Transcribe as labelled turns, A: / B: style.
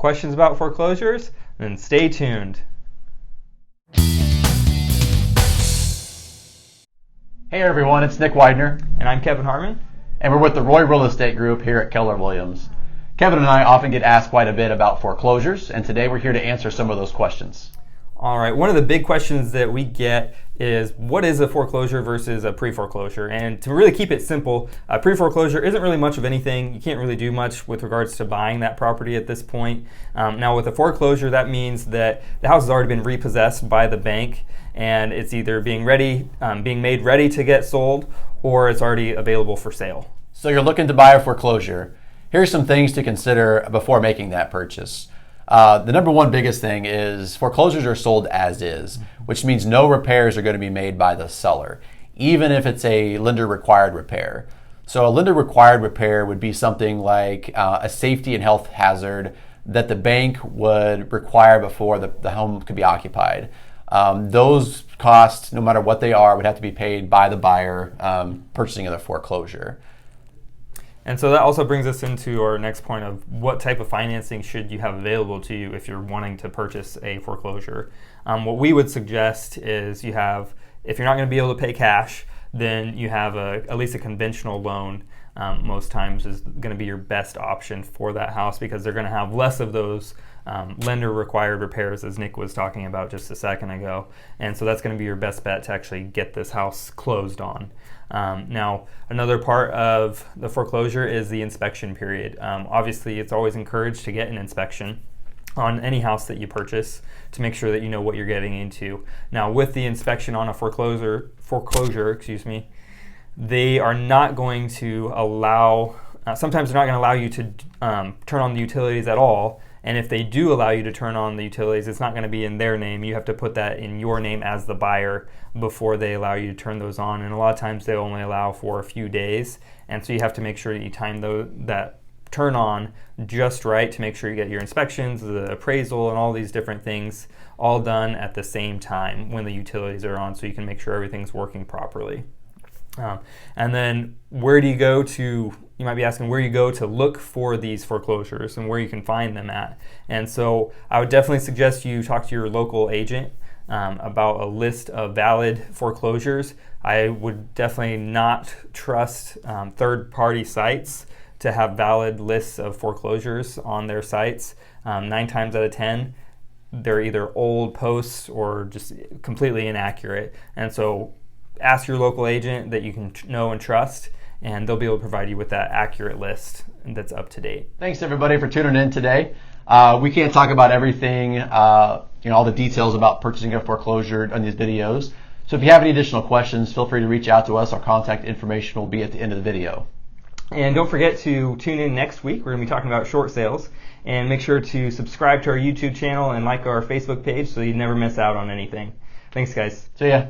A: questions about foreclosures, then stay tuned.
B: Hey everyone, it's Nick Weidner.
A: And I'm Kevin Harmon.
B: And we're with the Roy Real Estate Group here at Keller Williams. Kevin and I often get asked quite a bit about foreclosures, and today we're here to answer some of those questions.
A: All right, one of the big questions that we get is what is a foreclosure versus a pre-foreclosure? And to really keep it simple, a pre-foreclosure isn't really much of anything. You can't really do much with regards to buying that property at this point. Now with a foreclosure, that means that the house has already been repossessed by the bank and it's either being made ready to get sold, or it's already available for sale.
B: So you're looking to buy a foreclosure. Here's some things to consider before making that purchase. The number one biggest thing is foreclosures are sold as is, which means no repairs are going to be made by the seller, even if it's a lender required repair. So a lender required repair would be something like a safety and health hazard that the bank would require before the home could be occupied. Those costs, no matter what they are, would have to be paid by the buyer purchasing the foreclosure.
A: And so that also brings us into our next point of what type of financing should you have available to you if you're wanting to purchase a foreclosure. What we would suggest is if you're not going to be able to pay cash, then you have at least a conventional loan. Most times is going to be your best option for that house because they're going to have less of those lender required repairs, as Nick was talking about just a second ago. And so that's going to be your best bet to actually get this house closed on. Now, another part of the foreclosure is the inspection period. Obviously, it's always encouraged to get an inspection on any house that you purchase to make sure that you know what you're getting into. Now, with the inspection on a foreclosure, they are not going to allow, sometimes they're not going to allow you to turn on the utilities at all. And if they do allow you to turn on the utilities, it's not going to be in their name. You have to put that in your name as the buyer before they allow you to turn those on. And a lot of times they only allow for a few days. And so you have to make sure that you time that turn on just right to make sure you get your inspections, the appraisal, and all these different things all done at the same time when the utilities are on, so you can make sure everything's working properly. And then you might be asking where you go to look for these foreclosures and where you can find them at. And so I would definitely suggest you talk to your local agent about a list of valid foreclosures. I would definitely not trust third-party sites to have valid lists of foreclosures on their sites. 9 times out of 10, they're either old posts or just completely inaccurate. And so ask your local agent that you can know and trust, and they'll be able to provide you with that accurate list that's up to date.
B: Thanks everybody for tuning in today. We can't talk about everything, all the details about purchasing a foreclosure on these videos. So if you have any additional questions, feel free to reach out to us. Our contact information will be at the end of the video.
A: And don't forget to tune in next week. We're going to be talking about short sales. And make sure to subscribe to our YouTube channel and like our Facebook page so you never miss out on anything. Thanks, guys.
B: See ya.